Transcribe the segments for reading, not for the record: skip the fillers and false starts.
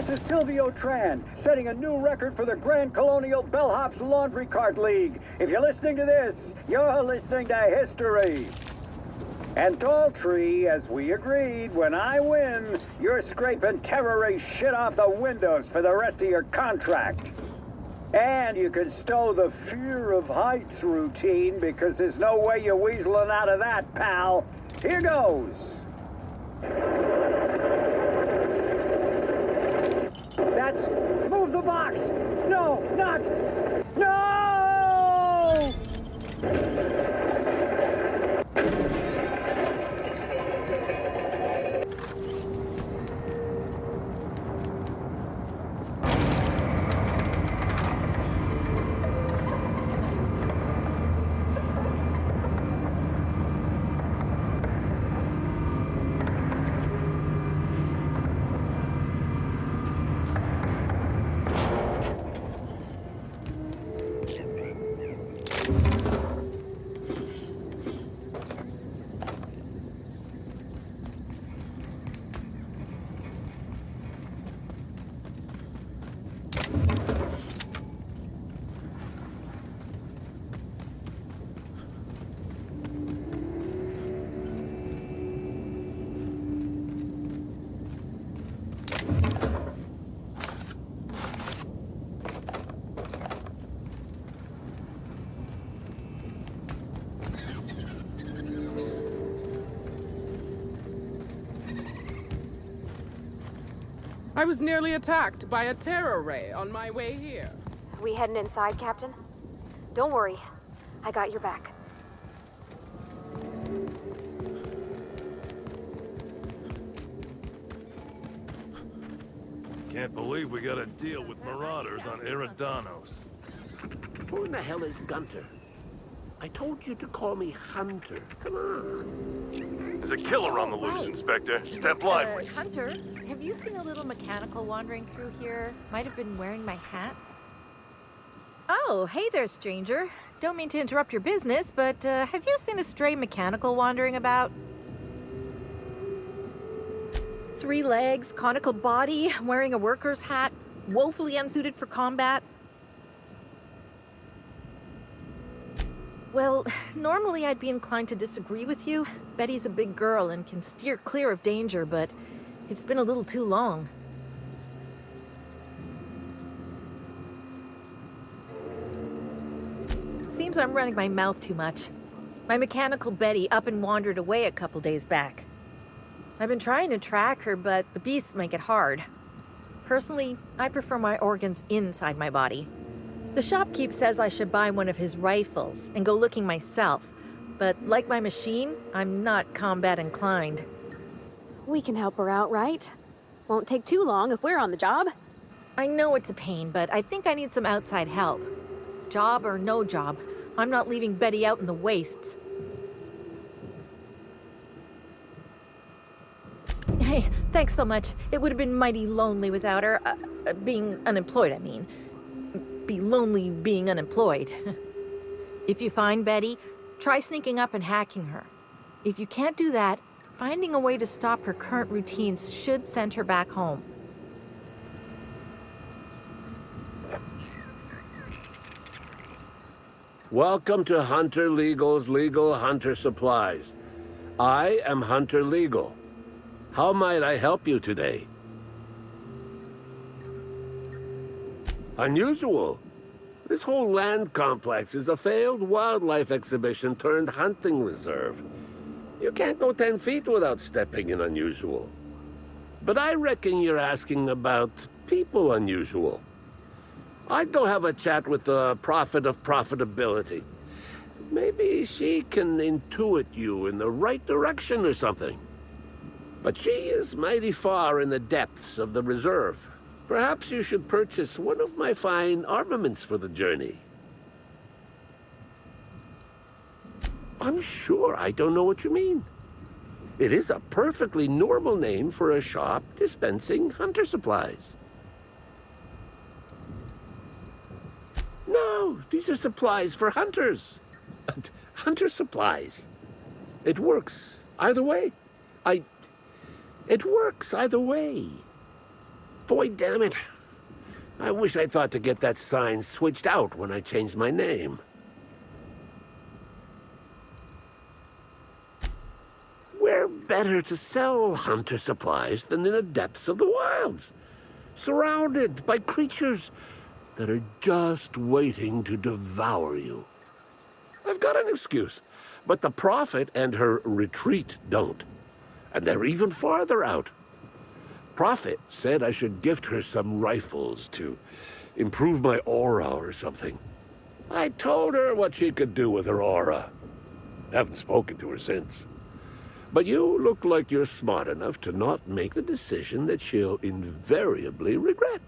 This is Silvio Tran, setting a new record for the Grand Colonial Bellhops Laundry Cart League. If you're listening to this, you're listening to history. And Daltrey, as we agreed, when I win, you're scraping terrorist shit off the windows for the rest of your contract. And you can stow the fear of heights routine, because there's no way you're weaseling out of that, pal. Here goes. That's... move the box! No, not... No! I was nearly attacked by a terror ray on my way here. We heading inside, Captain? Don't worry. I got your back. Can't believe we gotta deal with marauders on Eridanos. Who in the hell is Gunter? I told you to call me Hunter. Come on. There's a killer on the loose, Inspector. Step lively. Hunter, have you seen a little mechanical wandering through here? Might have been wearing my hat. Oh, hey there, stranger. Don't mean to interrupt your business, but have you seen a stray mechanical wandering about? 3 legs, conical body, wearing a worker's hat, woefully unsuited for combat. Well, normally I'd be inclined to disagree with you. Betty's a big girl and can steer clear of danger, but it's been a little too long. Seems I'm running my mouth too much. My mechanical Betty up and wandered away a couple days back. I've been trying to track her, but the beasts make it hard. Personally, I prefer my organs inside my body. The shopkeep says I should buy one of his rifles and go looking myself, but like my machine, I'm not combat inclined. We can help her out, right? Won't take too long if we're on the job. I know it's a pain, but I think I need some outside help. Job or no job, I'm not leaving Betty out in the wastes. Hey, thanks so much. It would have been mighty lonely without her. Being unemployed, I mean. Be lonely being unemployed. If you find Betty, try sneaking up and hacking her. If you can't do that, finding a way to stop her current routines should send her back home. Welcome to Hunter Legal's Legal Hunter Supplies. I am Hunter Legal. How might I help you today? Unusual. This whole land complex is a failed wildlife exhibition turned hunting reserve. You can't go 10 feet without stepping in unusual. But I reckon you're asking about people unusual. I'd go have a chat with the prophet of profitability. Maybe she can intuit you in the right direction or something. But she is mighty far in the depths of the reserve. Perhaps you should purchase one of my fine armaments for the journey. I'm sure I don't know what you mean. It is a perfectly normal name for a shop dispensing hunter supplies. No, these are supplies for hunters. Hunter supplies. It works either way. It works either way. Boy, damn it. I wish I thought to get that sign switched out when I changed my name. Where better to sell hunter supplies than in the depths of the wilds, surrounded by creatures that are just waiting to devour you. I've got an excuse, but the Prophet and her retreat don't. And they're even farther out. Prophet said I should gift her some rifles to improve my aura or something. I told her what she could do with her aura. Haven't spoken to her since. But you look like you're smart enough to not make the decision that she'll invariably regret.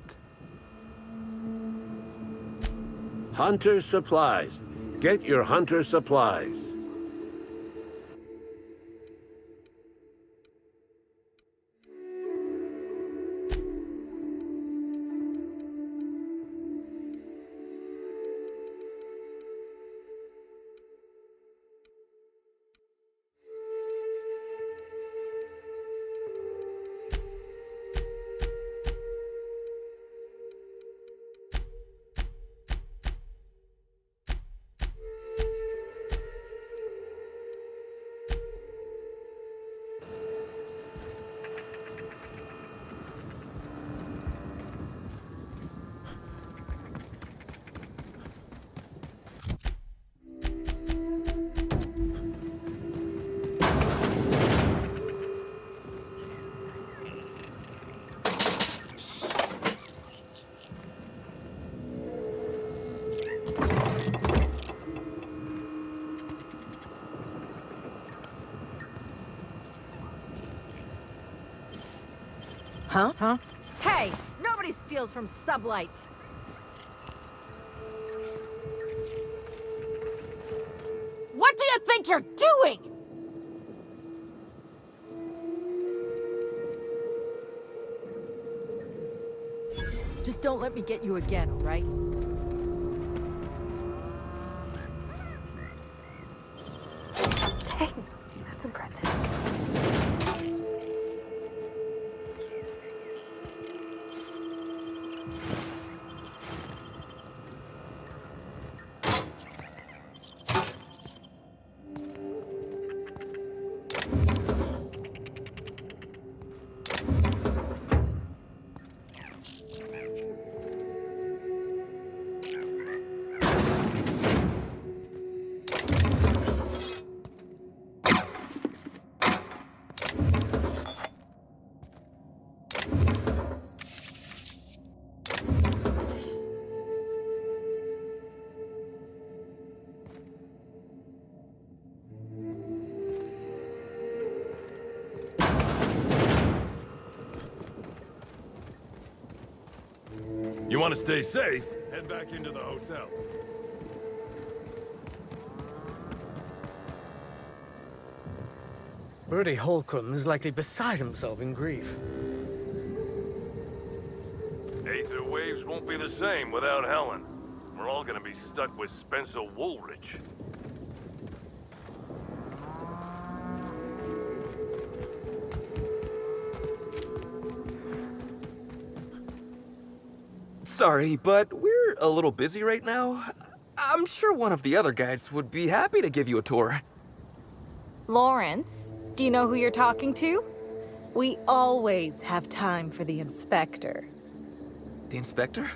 Hunter supplies. Get your hunter supplies. Huh? Hey! Nobody steals from Sublight! What do you think you're doing? Just don't let me get you again, all right? Hey, that's impressive. You want to stay safe? Head back into the hotel. Bertie Holcomb is likely beside himself in grief. Aether waves won't be the same without Helen. We're all gonna be stuck with Spencer Woolrich. Sorry, but we're a little busy right now. I'm sure one of the other guides would be happy to give you a tour. Lawrence, do you know who you're talking to? We always have time for the inspector. The inspector?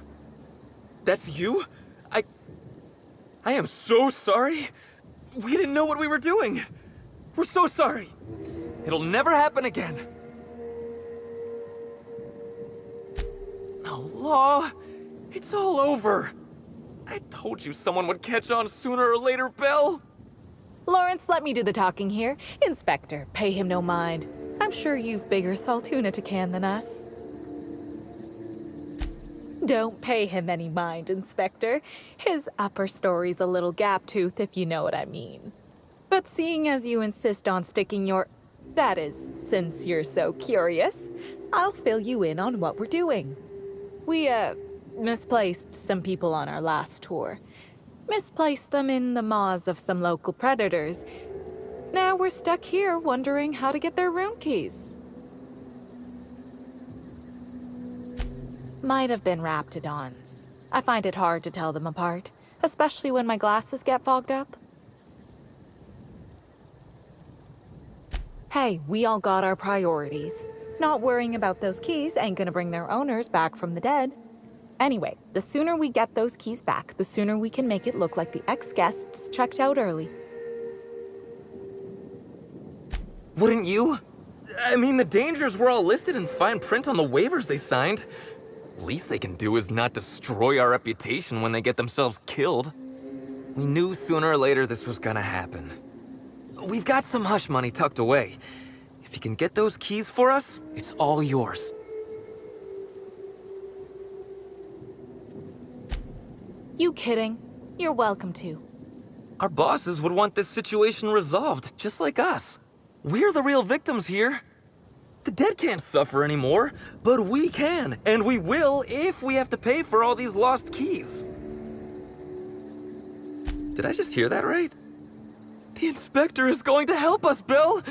That's you? I am so sorry. We didn't know what we were doing. We're so sorry. It'll never happen again. Oh, Law. It's all over. I told you someone would catch on sooner or later, Belle. Lawrence, let me do the talking here. Inspector, pay him no mind. I'm sure you've bigger saltuna to can than us. Don't pay him any mind, Inspector. His upper story's a little gap-tooth, if you know what I mean. But seeing as you insist on sticking your... That is, since you're so curious, I'll fill you in on what we're doing. We, misplaced some people on our last tour. Misplaced them in the maws of some local predators. Now we're stuck here wondering how to get their room keys. Might have been Raptidons. I find it hard to tell them apart, especially when my glasses get fogged up. Hey, we all got our priorities. Not worrying about those keys ain't gonna bring their owners back from the dead. Anyway, the sooner we get those keys back, the sooner we can make it look like the ex-guests checked out early. Wouldn't you? I mean, the dangers were all listed in fine print on the waivers they signed. Least they can do is not destroy our reputation when they get themselves killed. We knew sooner or later this was gonna happen. We've got some hush money tucked away. If you can get those keys for us, it's all yours. You kidding? You're welcome to. Our bosses would want this situation resolved, just like us. We're the real victims here. The dead can't suffer anymore, but we can, and we will if we have to pay for all these lost keys. Did I just hear that right? The inspector is going to help us, Bill!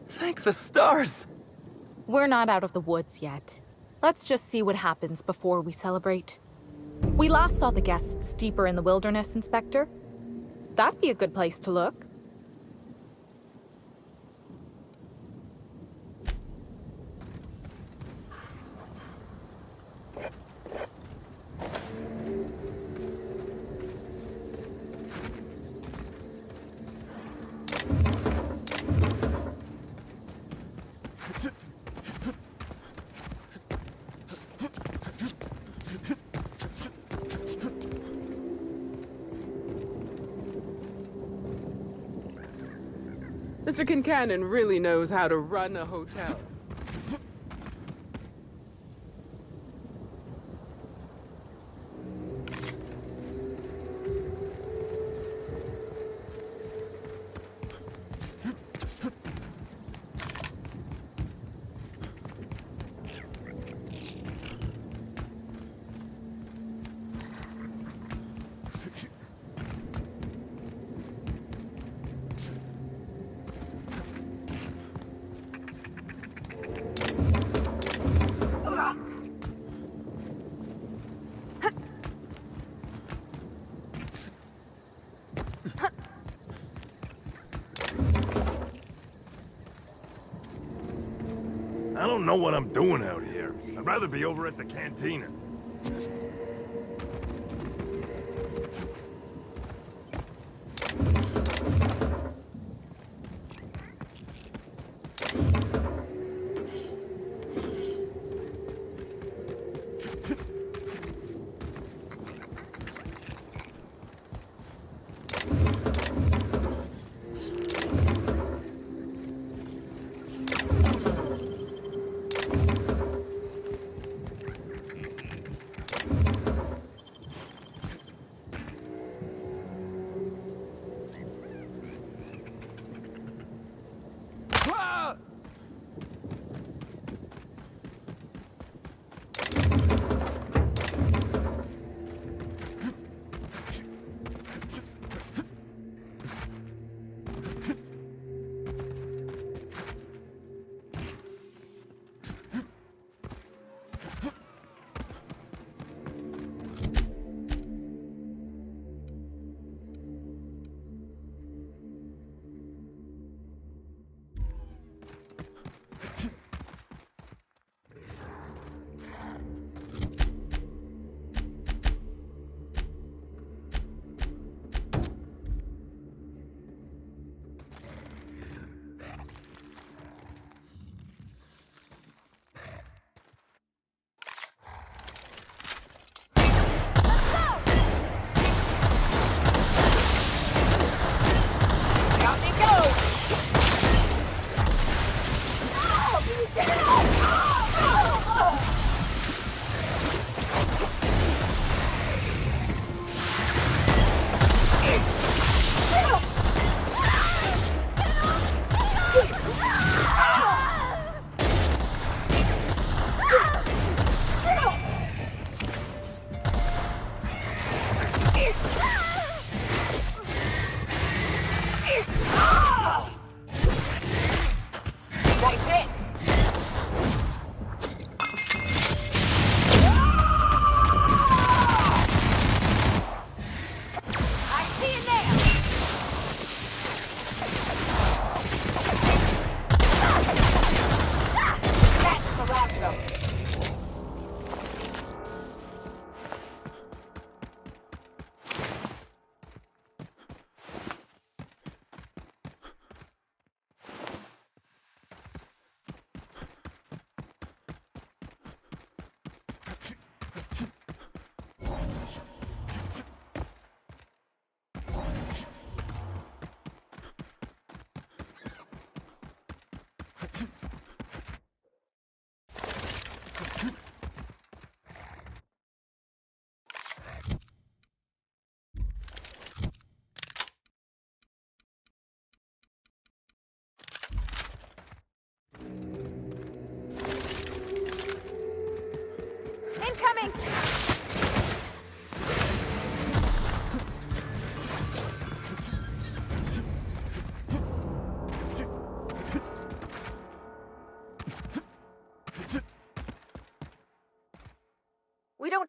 Thank the stars! We're not out of the woods yet. Let's just see what happens before we celebrate. We last saw the guests deeper in the wilderness, Inspector. That'd be a good place to look. Mr. Kincannon really knows how to run a hotel. I don't know what I'm doing out here. I'd rather be over at the cantina.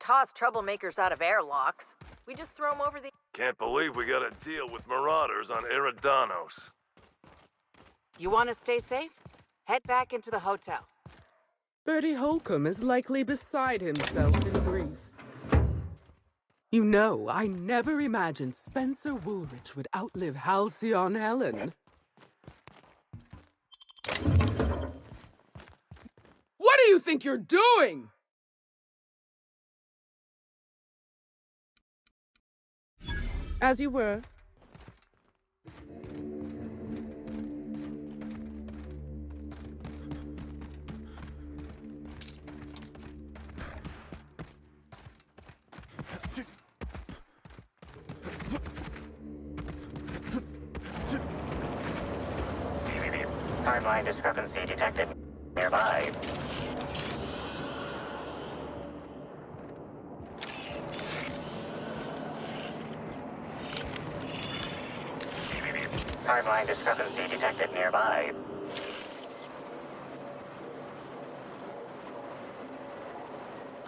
toss troublemakers out of airlocks. We just throw them over the... Can't believe we gotta deal with marauders on Eridanos. You want to stay safe? Head back into the hotel. Bertie Holcomb is likely beside himself in grief. You know, I never imagined Spencer Woolrich would outlive Хэлцион Helen. What do you think you're doing? As you were. Timeline discrepancy detected nearby. Timeline discrepancy detected nearby.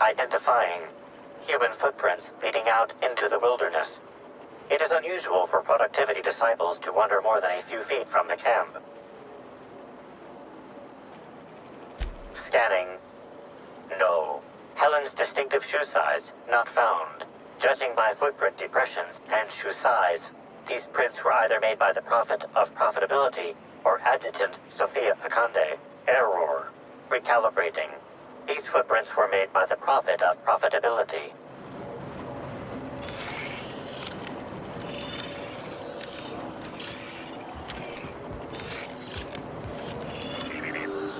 Identifying human footprints leading out into the wilderness. It is unusual for productivity disciples to wander more than a few feet from the camp. Scanning. No. Helen's distinctive shoe size not found. Judging by footprint depressions and shoe size, these prints were either made by the Prophet of Profitability or Adjutant Sophia Akande. Error. Recalibrating. These footprints were made by the Prophet of Profitability.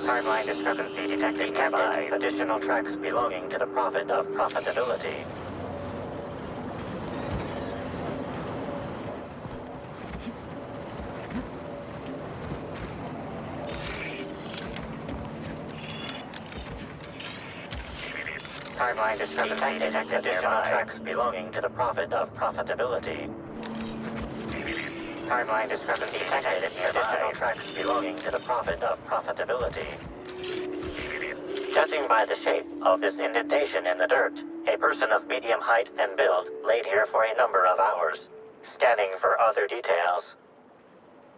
Timeline discrepancy detected nearby. Additional tracks belonging to the Prophet of Profitability. Timeline discrepancy detected. Additional tracks belonging to the Prophet of Profitability. Timeline discrepancy detected. Additional tracks belonging to the Prophet of Profitability. Judging by the shape of this indentation in the dirt, a person of medium height and build laid here for a number of hours. Scanning for other details.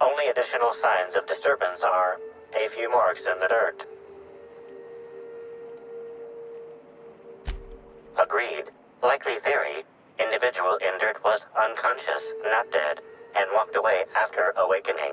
Only additional signs of disturbance are a few marks in the dirt. Agreed. Likely theory. Individual injured was unconscious, not dead, and walked away after awakening.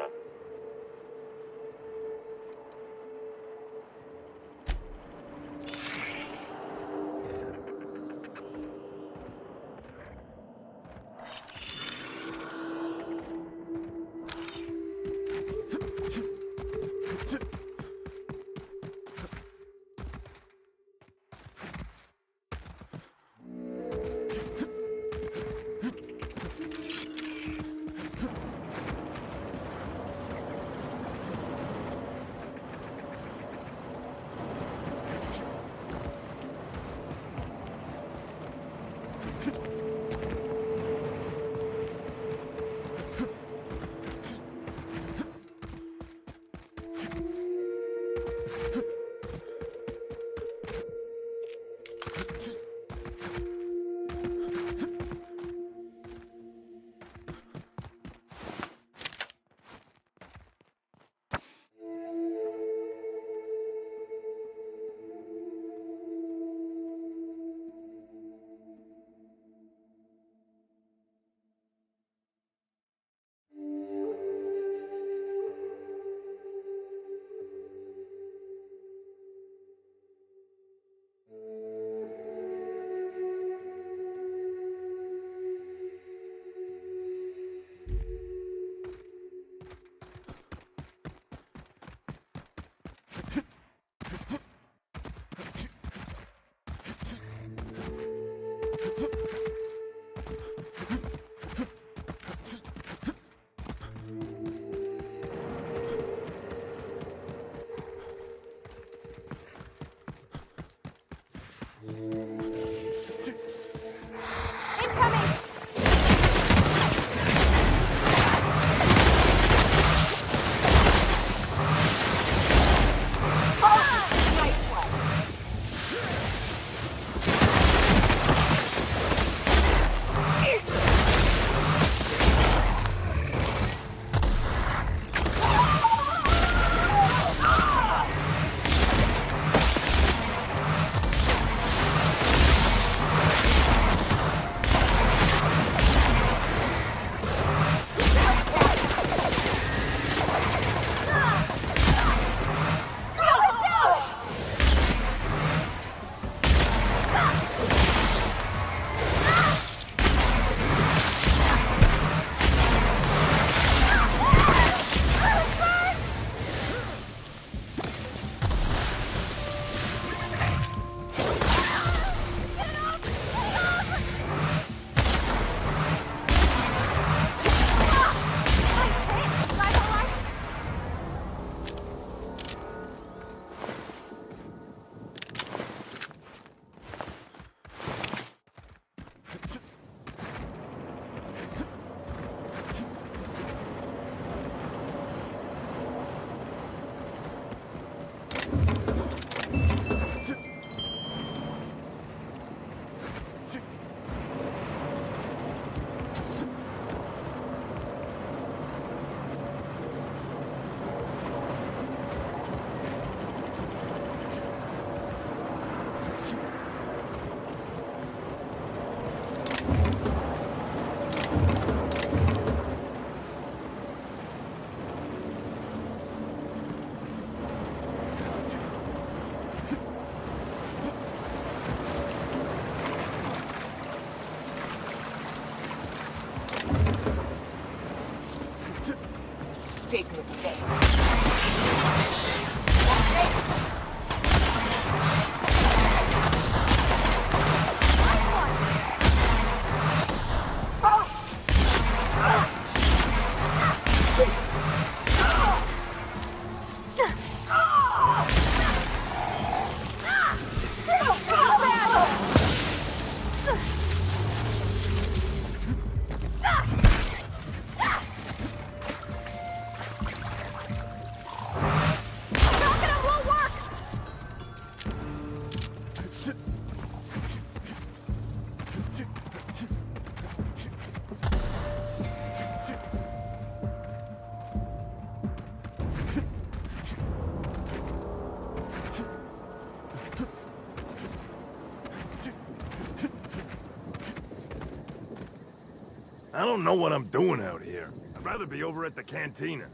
I don't know what I'm doing out here. I'd rather be over at the cantina.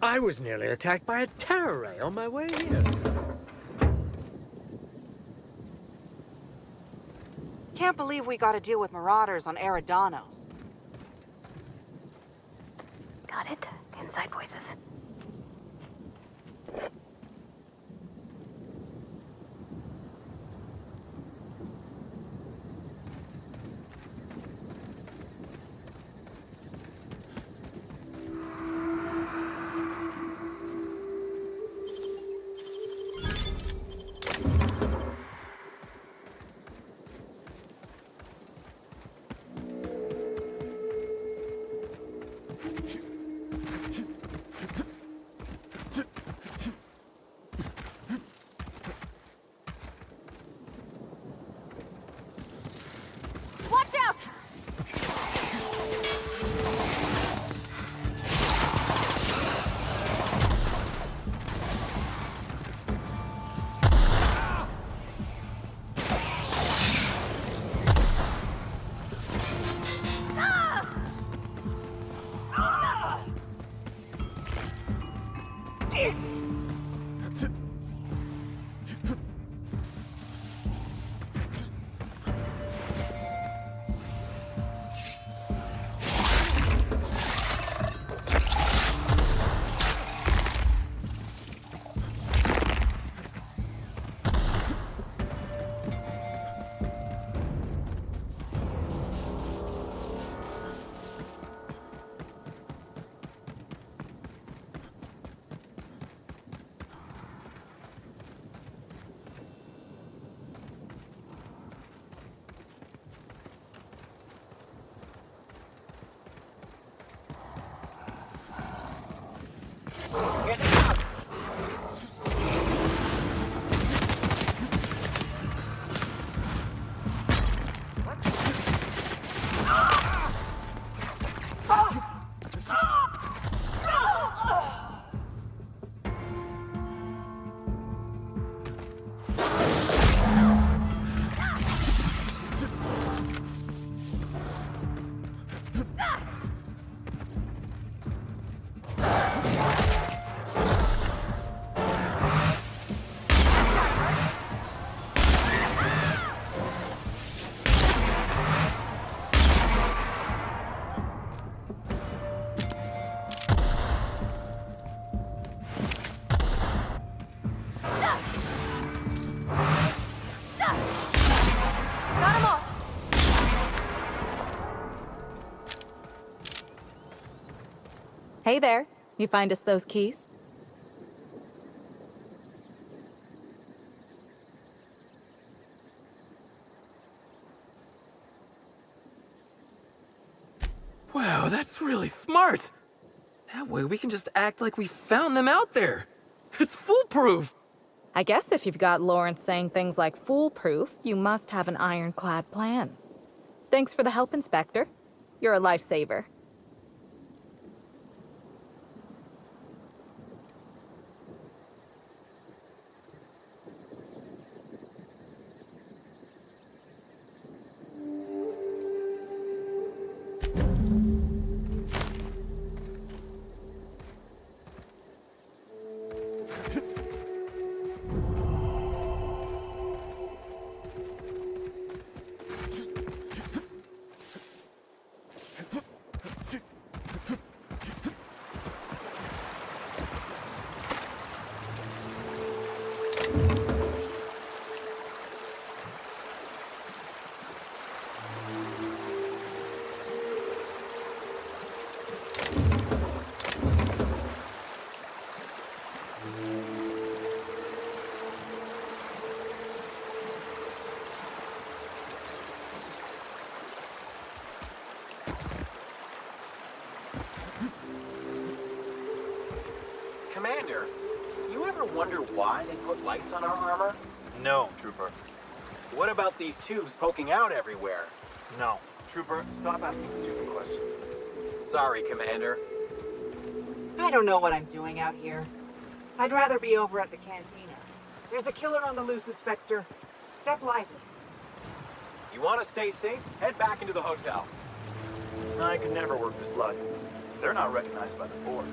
I was nearly attacked by a terror ray on my way here. Can't believe we gotta deal with marauders on Eridanos. Got it? Inside voices. Hey there. You find us those keys? Wow, that's really smart. That way we can just act like we found them out there. It's foolproof. I guess if you've got Lawrence saying things like foolproof, you must have an ironclad plan. Thanks for the help, Inspector. You're a lifesaver. Commander, you ever wonder why they put lights on our armor? No, Trooper. What about these tubes poking out everywhere? No. Trooper, stop asking stupid questions. Sorry, Commander. I don't know what I'm doing out here. I'd rather be over at the cantina. There's a killer on the loose, Inspector. Step lively. You want to stay safe? Head back into the hotel. I could never work for Slug. They're not recognized by the board.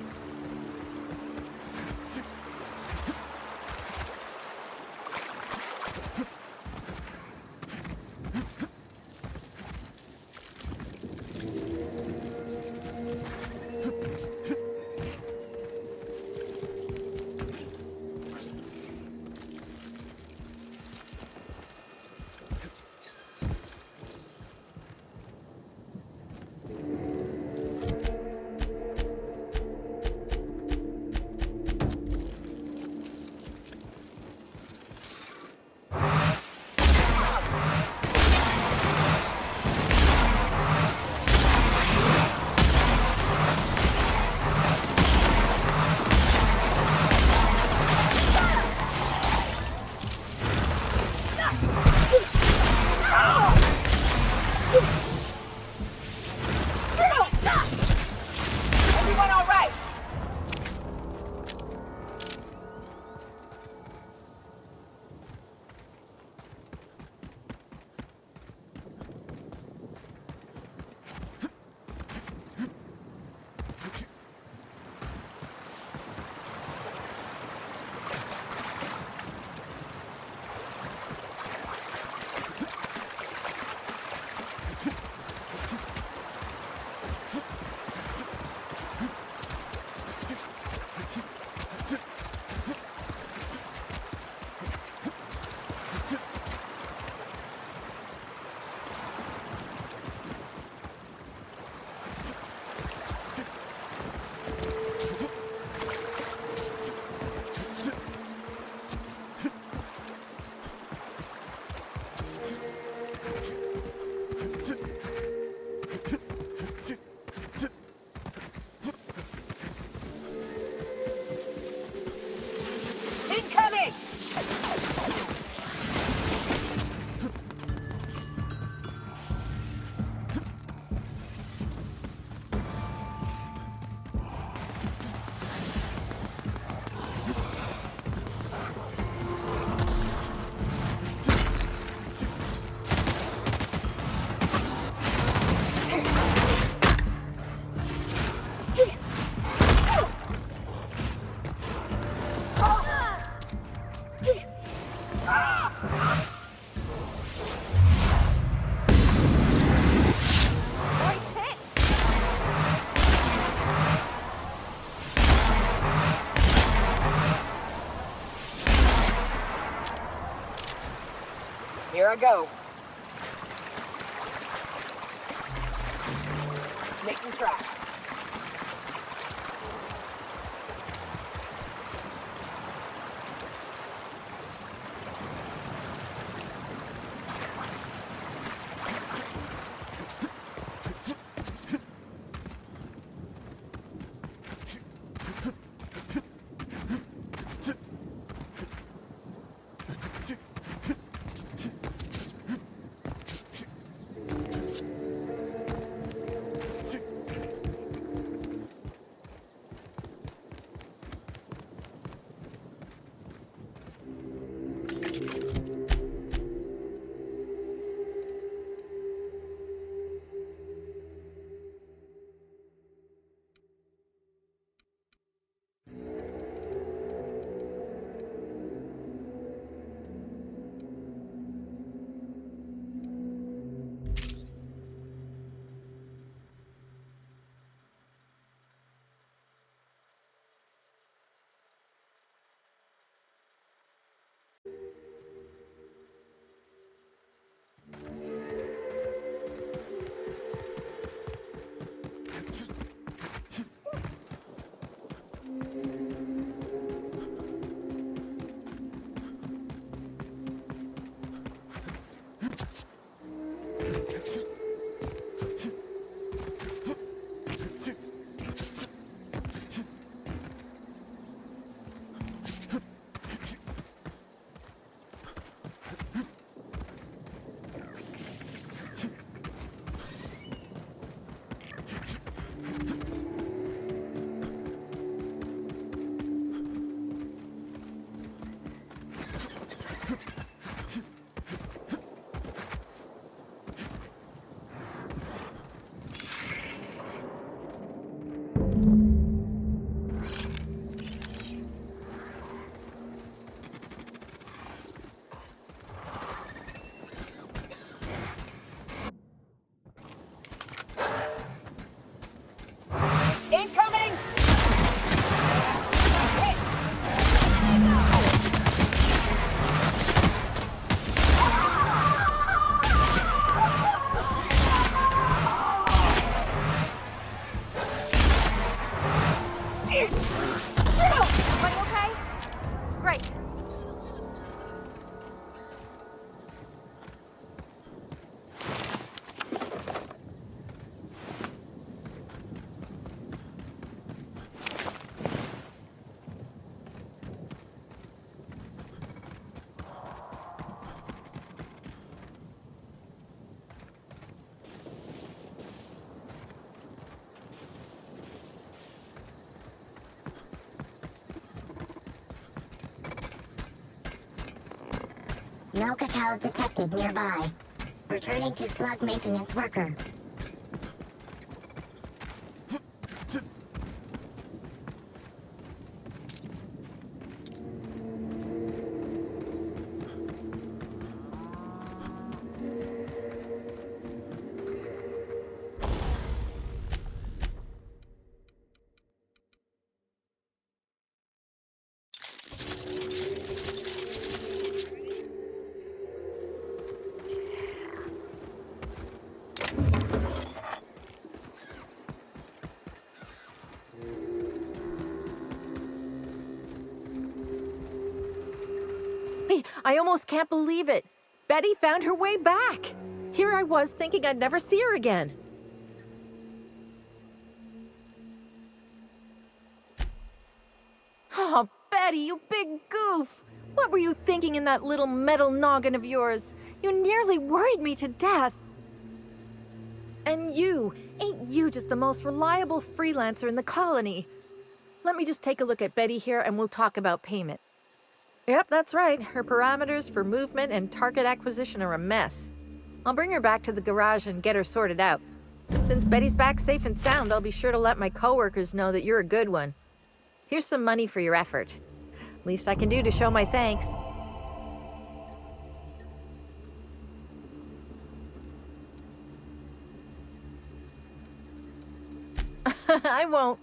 Here I go. Making tracks. No cacaos detected nearby. Returning to slug maintenance worker. I almost can't believe it. Betty found her way back. Here I was thinking I'd never see her again. Oh, Betty, you big goof. What were you thinking in that little metal noggin of yours? You nearly worried me to death. And ain't you just the most reliable freelancer in the colony? Let me just take a look at Betty here and we'll talk about payment. Yep, that's right. Her parameters for movement and target acquisition are a mess. I'll bring her back to the garage and get her sorted out. Since Betty's back safe and sound, I'll be sure to let my coworkers know that you're a good one. Here's some money for your effort. Least I can do to show my thanks. I won't.